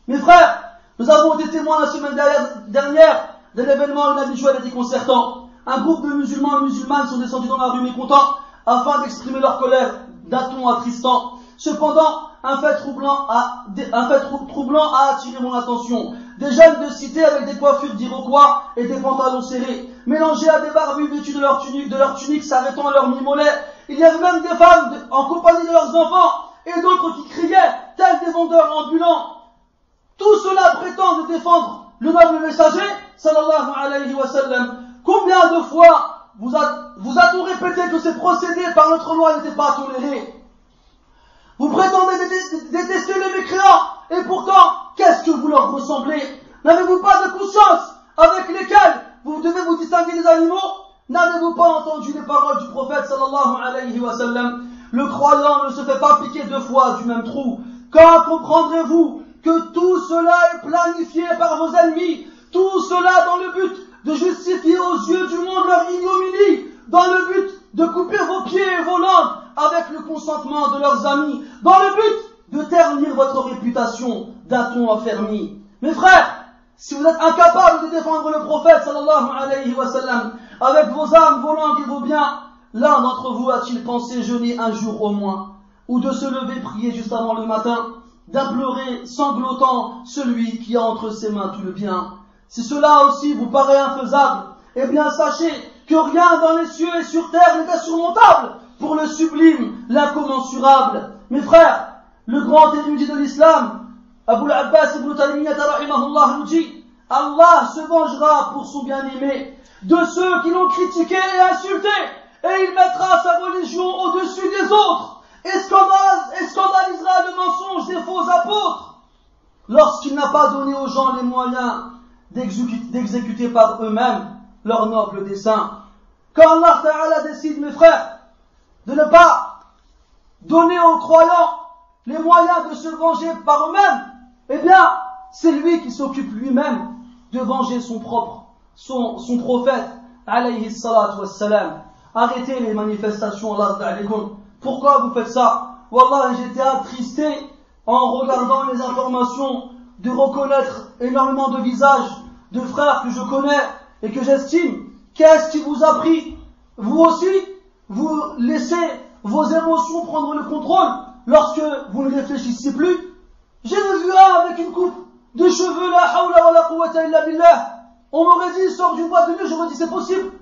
Mes frères, nous avons été témoins la semaine dernière d'un événement inhabituel et déconcertant. Un groupe de musulmans et musulmanes sont descendus dans la rue mécontents afin d'exprimer leur colère d'un ton attristant. Cependant, un fait troublant a attiré mon attention. Des jeunes de cité avec des coiffures d'Iroquois et des pantalons serrés, mélangés à des barbus vêtus de leur tunique s'arrêtant à leur mi-mollet. Il y avait même des femmes en compagnie de leurs enfants et d'autres qui criaient, tels des vendeurs ambulants. Tout cela prétend de défendre le noble messager, sallallahu alayhi wa sallam. Combien de fois vous a-t-on répété que ces procédés par notre loi n'étaient pas tolérés? Vous prétendez détester les mécréants, et pourtant, qu'est-ce que vous leur ressemblez? N'avez-vous pas de conscience avec lesquelles vous devez vous distinguer des animaux? N'avez-vous pas entendu les paroles du prophète sallallahu alayhi wa sallam? Le croyant ne se fait pas piquer deux fois du même trou. Quand comprendrez-vous que tout cela est planifié par vos ennemis? Tout cela dans le but de justifier aux yeux du monde leur ignominie, dans le but de couper vos pieds et vos langues avec le consentement de leurs amis, dans le but de ternir votre réputation d'un ton affermi. Mes frères, si vous êtes incapables de défendre le prophète sallallahu alayhi wa sallam avec vos âmes, vos langues et vos biens, l'un d'entre vous a-t-il pensé jeûner un jour au moins, ou de se lever prier juste avant le matin, d'implorer sanglotant celui qui a entre ses mains tout le bien? Si cela aussi vous paraît infaisable, eh bien sachez que rien dans les cieux et sur terre n'est insurmontable pour le sublime, l'incommensurable. Mes frères, le grand érudit de l'islam, Abu al-Abbas ibn Taymiyyah rahimahullah nous dit: Allah se vengera pour son bien-aimé de ceux qui l'ont critiqué et insulté, et il mettra sa religion au-dessus des autres, et scandalisera le mensonge des faux apôtres, lorsqu'il n'a pas donné aux gens les moyens d'exécuter par eux-mêmes leur noble dessein. Quand Allah Ta'ala décide, mes frères, de ne pas donner aux croyants les moyens de se venger par eux-mêmes, eh bien, c'est lui qui s'occupe lui-même de venger son prophète, alayhi salatu wassalam. Arrêtez les manifestations, Allah ta'ala. Pourquoi vous faites ça? Wallah, j'étais attristé en regardant les informations de reconnaître énormément de visages de frères que je connais et que j'estime. Qu'est-ce qui vous a pris? Vous aussi, vous laissez vos émotions prendre le contrôle lorsque vous ne réfléchissez plus. J'ai vu un avec une coupe de cheveux, la hawla wa la quwwata illa billah. On m'aurait dit, sort du bois de nuit, j'aurais dit c'est possible.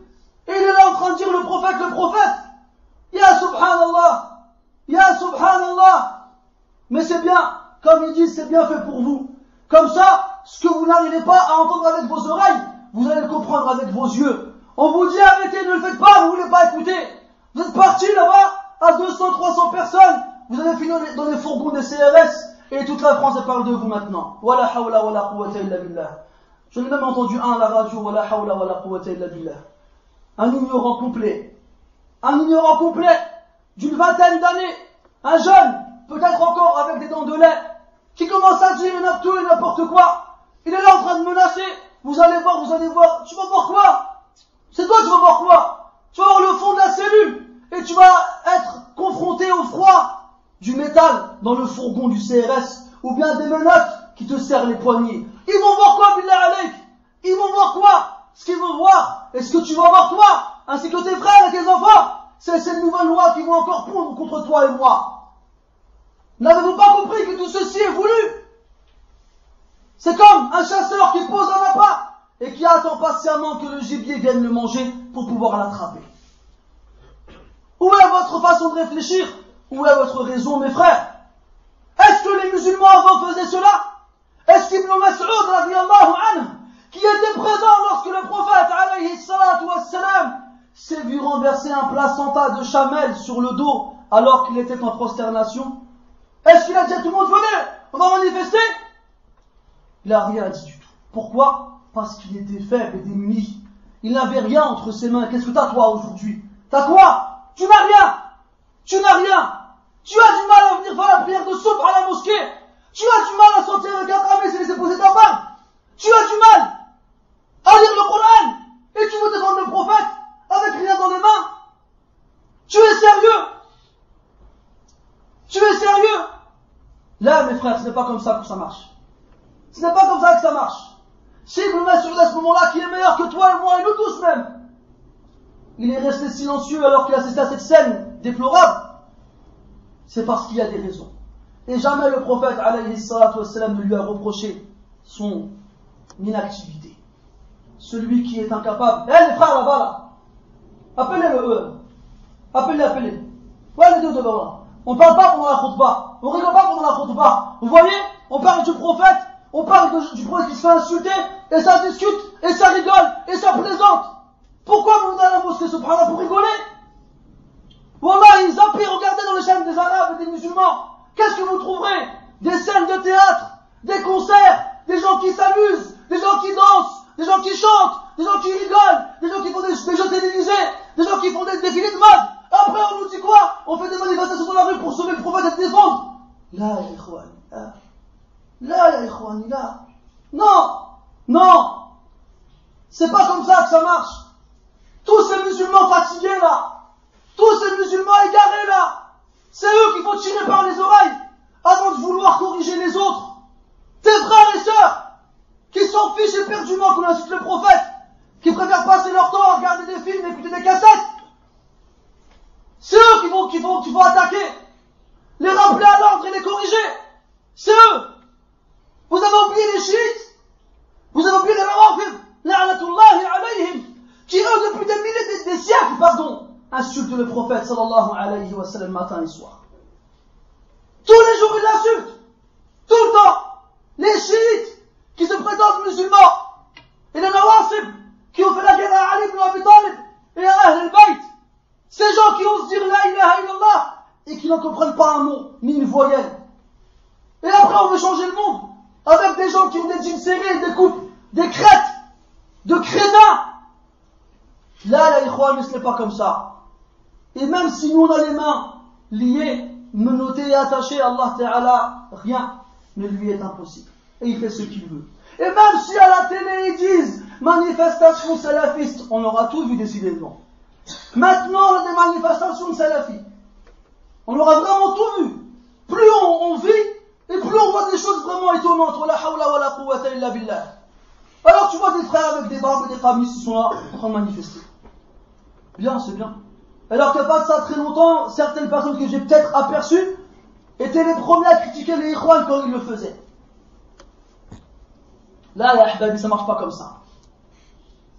Et il est là en train de dire le prophète. Ya subhanallah, ya subhanallah. Mais c'est bien, comme ils disent, c'est bien fait pour vous. Comme ça, ce que vous n'arrivez pas à entendre avec vos oreilles, vous allez le comprendre avec vos yeux. On vous dit arrêtez, ne le faites pas, vous ne voulez pas écouter. Vous êtes partis là-bas à 200, 300 personnes. Vous avez fini dans les fourgons des CRS et toute la France parle de vous maintenant. Wala hawla wala quwwata illa billah. Je n'ai même entendu un à la radio, wala hawla wala quwwata illa billah. Un ignorant complet d'une vingtaine d'années, un jeune, peut-être encore avec des dents de lait, qui commence à dire tout et n'importe quoi. Il est là en train de menacer. Vous allez voir. Tu vas voir quoi? C'est toi, tu vas voir quoi? Tu vas voir le fond de la cellule et tu vas être confronté au froid du métal dans le fourgon du CRS, ou bien des menottes qui te serrent les poignets. Ils vont voir quoi, billah alayk? Ils vont voir quoi? Ce qu'ils vont voir, et ce que tu vas voir toi, ainsi que tes frères et tes enfants, c'est ces nouvelles lois qui vont encore pondre contre toi et moi. N'avez-vous pas compris que tout ceci est voulu? C'est comme un chasseur qui pose un appât et qui attend patiemment que le gibier vienne le manger pour pouvoir l'attraper. Où est votre façon de réfléchir? Où est votre raison, mes frères? Est-ce que les musulmans avant faisaient cela? Est-ce qu'Ibn Mas'ud radiyallahu anhu, qui était présent lorsque le prophète alayhi salatu wassalam s'est vu renverser un placenta de chamelle sur le dos alors qu'il était en prosternation? Est-ce qu'il a dit à tout le monde, venez, on va manifester? Il n'a rien dit du tout. Pourquoi? Parce qu'il était faible et démuni. Il n'avait rien entre ses mains. Qu'est-ce que t'as toi aujourd'hui? T'as quoi? Tu n'as rien. Tu n'as rien. Tu as du mal à venir faire la prière de soupe à la mosquée. Tu as du mal à sortir avec un tramé et laisser poser ta barbe. Tu as du mal à lire le Coran. Et tu veux défendre le prophète avec rien dans les mains. Tu es sérieux? Tu es sérieux? Là, mes frères, ce n'est pas comme ça que ça marche. Ce n'est pas comme ça que ça marche. Si Ibn Mas'ud à ce moment-là, qui est meilleur que toi et moi et nous tous même, il est resté silencieux alors qu'il assistait à cette scène déplorable, c'est parce qu'il y a des raisons. Et jamais le prophète alayhi salatu wassalam ne lui a reproché son inactivité. Celui qui est incapable. Les frères là-bas là, appelez-le eux. Appelez. Ouais, les deux devant là. On parle pas pendant la khutbah. On rigole pas pendant la khutbah. Vous voyez, on parle du prophète, du prophète qui se fait insulter, et ça discute, et ça rigole, et ça plaisante. Pourquoi vous venez à la mosquée, subhanallah, pour rigoler? Wallah, ils zappent, regardez dans les chaînes des Arabes et des musulmans. Qu'est-ce que vous trouverez? Des scènes de théâtre, des concerts, des gens qui s'amusent, des gens qui dansent, des gens qui chantent, des gens qui rigolent, des gens qui font des jeux télévisés, des gens qui font des défilés de mode. Après, on nous dit quoi? On fait des manifestations dans la rue pour sauver le prophète et le défendre. Là, ya ikhwani, là, ya ikhwani, là. Non. C'est pas comme ça que ça marche. Tous ces musulmans fatigués là, tous ces musulmans égarés là, c'est eux qu'il faut tirer par les oreilles avant de vouloir corriger les autres. Tes frères et sœurs qui s'en fichent éperdument qu'on insulte le prophète, qui préfèrent passer leur temps à regarder des films et écouter des cassettes, c'est eux qu'il faut attaquer, les rappeler à l'ordre et les corriger. C'est eux. Vous avez oublié les chiites, vous avez oublié les rawafid, la'natullahi alayhim, qui eux depuis des milliers, des siècles, insultent le prophète sallallahu alayhi wa sallam matin et soir. Tous les jours ils l'insultent, tout le temps. Les chiites qui se prétendent musulmans, et les nawasib qui ont fait la guerre à Ali ibn Abi Talib et à Ahl al-Bayt, ces gens qui osent dire la ilaha illallah et qui n'en comprennent pas un mot, ni une voyelle. Et après on veut changer le monde avec des gens qui ont des jeans serrés, des coupes, des crêtes, de crétins. Là, la ikhwan, ce n'est pas comme ça. Et même si nous on a les mains liées, menottées et attachées à Allah Ta'ala, rien ne lui est impossible. Et il fait ce qu'il veut. Et même si à la télé ils disent manifestation salafiste, on aura tout vu décidément. Maintenant on a des manifestations de salafis. On aura vraiment tout vu. Plus on vit, et plus on voit des choses vraiment étonnantes. Wala hawla wala quwwata illa billah. Alors tu vois des frères avec des barbes et des familles qui sont là en train de manifester. Bien, c'est bien. Alors qu'il n'y a pas de ça très longtemps, certaines personnes que j'ai peut-être aperçues étaient les premiers à critiquer les ikhwan quand ils le faisaient. Là, ya ahbabi, ça marche pas comme ça.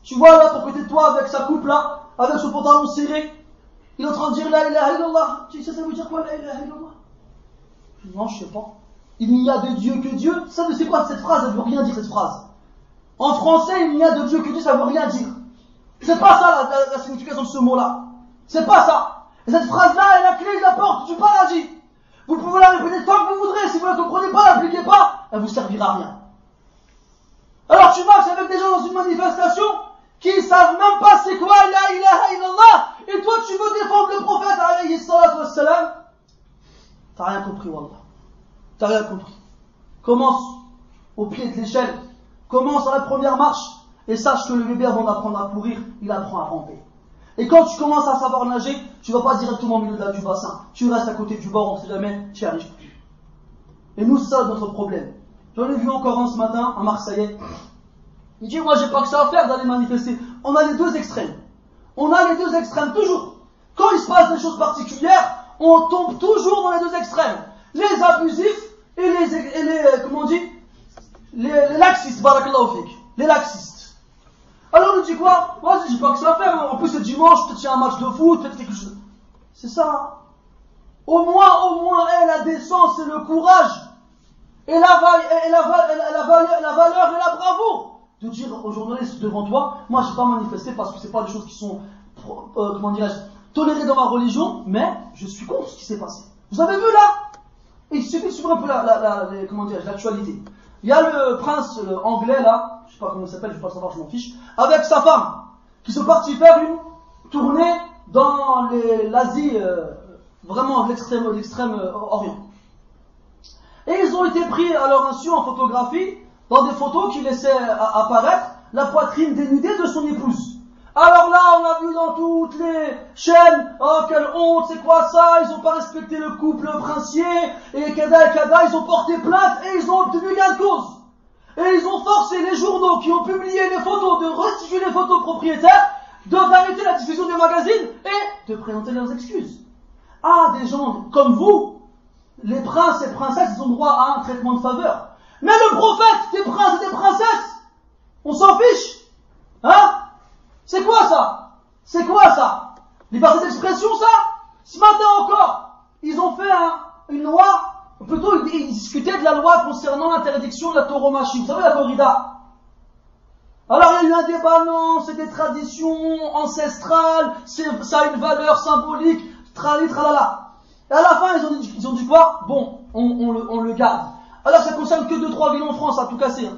Tu vois là, pour côté de toi, avec sa coupe là, avec son pantalon serré, il est en train de dire la ilaha illallah. Tu sais, ça veut dire quoi la ilaha illallah? Non, je sais pas. Il n'y a de Dieu que Dieu. Ça, c'est quoi cette phrase? Elle veut rien dire cette phrase. En français, il n'y a de Dieu que Dieu, ça veut rien dire. C'est pas ça la signification de ce mot-là. C'est pas ça. Et cette phrase-là est la clé de la porte du paradis. Vous pouvez la répéter tant que vous voudrez. Si vous ne la comprenez pas, l'appliquez pas, elle vous servira à rien. Alors tu marches avec des gens dans une manifestation qui savent même pas c'est quoi la ilaha illallah, et toi tu veux défendre le prophète alayhi salatu wassalam. T'as rien compris, wallah. T'as rien compris. Commence au pied de l'échelle. Commence à la première marche. Et sache que le bébé, avant d'apprendre à courir, il apprend à ramper. Et quand tu commences à savoir nager, tu ne vas pas directement au milieu du bassin. Tu restes à côté du bord, on ne sait jamais, tu n'y arrives plus. Et nous, c'est ça notre problème. J'en ai vu encore un ce matin, un Marseillais. Il dit, moi, j'ai pas que ça à faire d'aller manifester. On a les deux extrêmes. On a les deux extrêmes, toujours. Quand il se passe des choses particulières, on tombe toujours dans les deux extrêmes. Les abusifs et les comment on dit, les laxistes, barakallahu fik. Les laxistes. Alors on nous dit quoi? Moi j'ai pas que ça à faire, en plus c'est dimanche, peut-être il y a un match de foot, peut-être quelque chose. C'est ça. Au moins la décence et le courage et la valeur et la bravoure de dire aux journalistes devant toi, moi j'ai pas manifesté parce que c'est pas des choses qui sont tolérées dans ma religion, mais je suis contre ce qui s'est passé. Vous avez vu là? Et il suffit de suivre un peu l'actualité. Il y a le prince anglais là, je sais pas comment il s'appelle, je vais pas savoir, je m'en fiche, avec sa femme, qui sont partis faire une tournée dans l'Asie, vraiment de l'extrême Orient. Et ils ont été pris à leur insu en photographie, dans des photos qui laissaient apparaître la poitrine dénudée de son épouse. Alors là, on a vu dans toutes les chaînes, oh quelle honte, c'est quoi ça, ils ont pas respecté le couple princier, et kada, ils ont porté plainte et ils ont obtenu gain de cause. Et ils ont forcé les journaux qui ont publié les photos de restituer les photos propriétaires, d'arrêter la diffusion des magazines et de présenter leurs excuses. Ah, des gens comme vous, les princes et princesses, ils ont droit à un traitement de faveur. Mais le prophète des princes et des princesses, on s'en fiche. Hein? C'est quoi ça? C'est quoi ça? Liberté d'expression, ça? Ce matin encore, ils ont fait une loi, plutôt ils discutaient de la loi concernant l'interdiction de la tauromachie. Vous savez, la corrida. Alors il y a eu un débat, non, c'est des traditions ancestrales, ça a une valeur symbolique, trali tralala. Et à la fin, ils ont dit quoi? Bon, on le garde. Alors ça concerne que 2-3 villes en France à tout casser. Hein.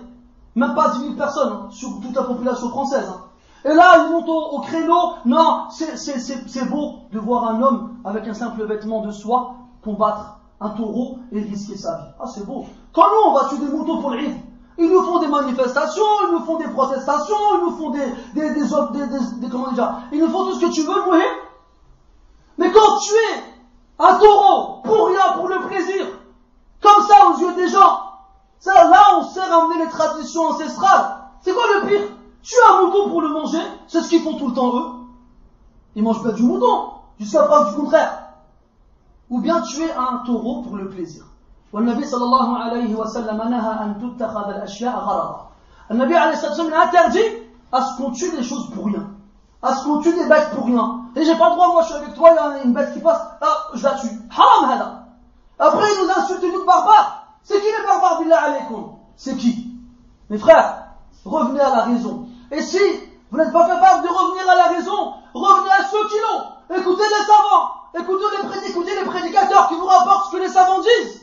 Même pas 10 000 personnes hein, sur toute la population française. Hein. Et là, ils montent au créneau. Non, c'est beau de voir un homme avec un simple vêtement de soie combattre un taureau et risquer sa vie. Ah, c'est beau. Quand nous, on va tuer des moutons pour le Eid, ils nous font des manifestations, ils nous font des protestations, ils nous font comment dire, ils nous font tout ce que tu veux, oui. Mais quand tu es un taureau pour rien, pour le plaisir, comme ça aux yeux des gens, ça, là, on sait ramener les traditions ancestrales. C'est quoi le pire? Tuer un mouton pour le manger, c'est ce qu'ils font tout le temps eux. Ils mangent pas du mouton, jusqu'à preuve du contraire. Ou bien tuer un taureau pour le plaisir. والنبي صلى الله عليه وسلم نهى أن تتخذ الأشياء غرضا. النبي عليه الصلاة والسلام interdit à ce qu'on tue des choses pour rien, à ce qu'on tue des bêtes pour rien. Et j'ai pas le droit, moi je suis avec toi, il y a une bête qui passe, ah, je la tue. Haram hada. Après ils nous insultent, nous de barbares. C'est qui les barbares, billah alaykoum? C'est qui? Mes frères, revenez à la raison. Et si vous n'êtes pas capable de revenir à la raison, revenez à ceux qui l'ont. Écoutez les savants, écoutez les prédicateurs qui vous rapportent ce que les savants disent.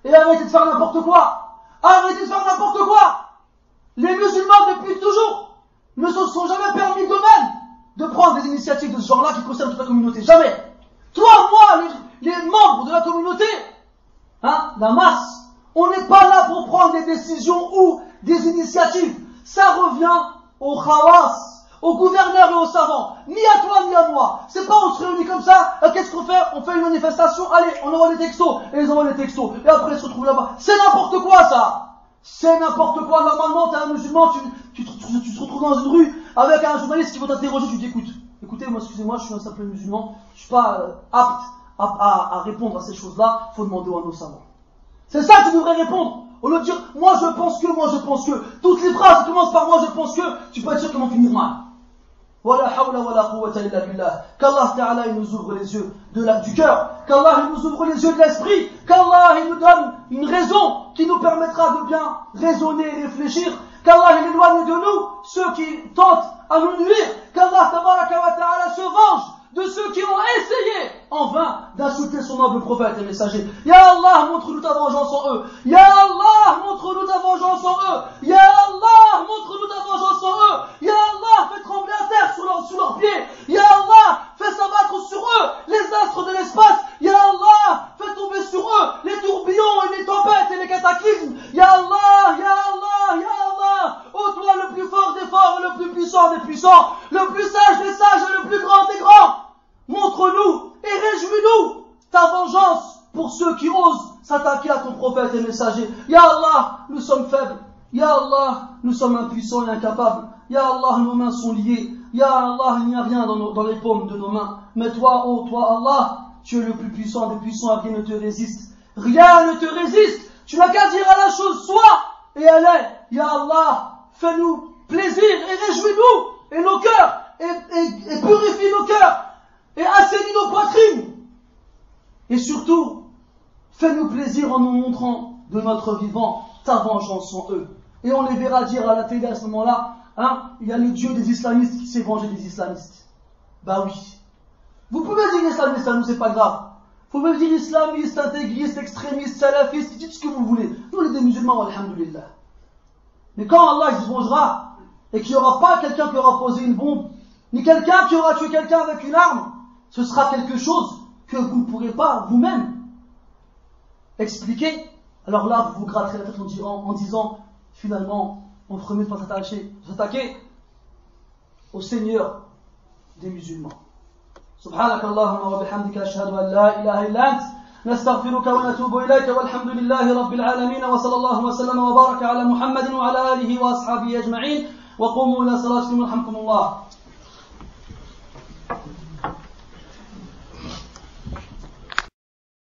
Et arrêtez de faire n'importe quoi. Arrêtez de faire n'importe quoi. Les musulmans depuis toujours ne se sont jamais permis d'eux-mêmes de prendre des initiatives de ce genre-là qui concernent toute la communauté. Jamais. Toi, moi, les membres de la communauté, hein, la masse, on n'est pas là pour prendre des décisions ou des initiatives. Ça revient aux khawas, aux gouverneurs et aux savants. Ni à toi, ni à moi. C'est pas on se réunit comme ça, qu'est-ce qu'on fait? On fait une manifestation, allez, on envoie des textos. Et ils envoient des textos. Et après ils se retrouvent là-bas. C'est n'importe quoi ça. C'est n'importe quoi. Normalement, t'es un musulman, tu te retrouves dans une rue avec un journaliste qui veut t'interroger, tu dis écoutez, moi, excusez-moi, je suis un simple musulman, je suis pas apte à répondre à ces choses-là, faut demander à nos savants. C'est ça que tu devrais répondre. Au lieu de dire, moi je pense que, toutes les phrases qui commencent par moi je pense que, tu peux être sûr qu'elles vont finir mal. Wala hawla wala quwwata illa billah. Qu'Allah Ta'ala il nous ouvre les yeux du cœur, qu'Allah il nous ouvre les yeux de l'esprit, qu'Allah il nous donne une raison qui nous permettra de bien raisonner et réfléchir, qu'Allah il éloigne de nous ceux qui tentent à nous nuire, qu'Allah Tabaraka wa Ta'ala se venge de ceux qui ont essayé en vain d'insulter son noble prophète et messager. Ya Allah, montre-nous ta vengeance en eux. Ya Allah, montre-nous ta vengeance en eux. Ya Allah, montre-nous ta vengeance en eux. Ya Allah, fais trembler la terre sous leurs pieds. Ya Allah, fais s'abattre sur eux les astres de l'espace. Ya Allah, fais tomber sur eux les tourbillons et les tempêtes et les cataclysmes. Ya Allah, Ya Allah, Ya Allah, ô toi le plus fort des forts et le plus puissant des puissants, le plus sage des sages et le plus grand des grands. Montre-nous et réjouis-nous ta vengeance pour ceux qui osent s'attaquer à ton prophète et messager. Ya Allah, nous sommes faibles. Ya Allah, nous sommes impuissants et incapables. Ya Allah, nos mains sont liées. Ya Allah, il n'y a rien dans les paumes de nos mains. Mais toi, oh toi Allah, tu es le plus puissant des puissants, rien ne te résiste. Rien ne te résiste. Tu n'as qu'à dire à la chose soit et elle est. Ya Allah, fais-nous plaisir et réjouis-nous et nos cœurs et purifie nos cœurs. Et assainis nos poitrines. Et surtout, fais-nous plaisir en nous montrant de notre vivant ta vengeance en eux. Et on les verra dire à la télé à ce moment-là, hein, il y a le Dieu des islamistes qui s'est vengé des islamistes. Bah oui. Vous pouvez dire islamiste, ça nous c'est pas grave. Vous pouvez dire islamiste, intégriste, extrémiste, salafiste, dites ce que vous voulez. Nous on est des musulmans, alhamdoulilah. Mais quand Allah se vengera, et qu'il n'y aura pas quelqu'un qui aura posé une bombe, ni quelqu'un qui aura tué quelqu'un avec une arme, ce sera quelque chose que vous ne pourrez pas vous-même expliquer. Alors là, vous vous gratterez la tête en disant, finalement, on ferait mieux de pas s'attaquer au Seigneur des musulmans. Subhanakallahumma wa bihamdika ashhadu an la ilaha illa ant نستغفرك ونتوب إليك والحمد لله رب العالمين وصلى الله وسلم وبارك على محمد وعلى آله وأصحابه أجمعين وقوموا إلى صلاتكم يرحمكم الله.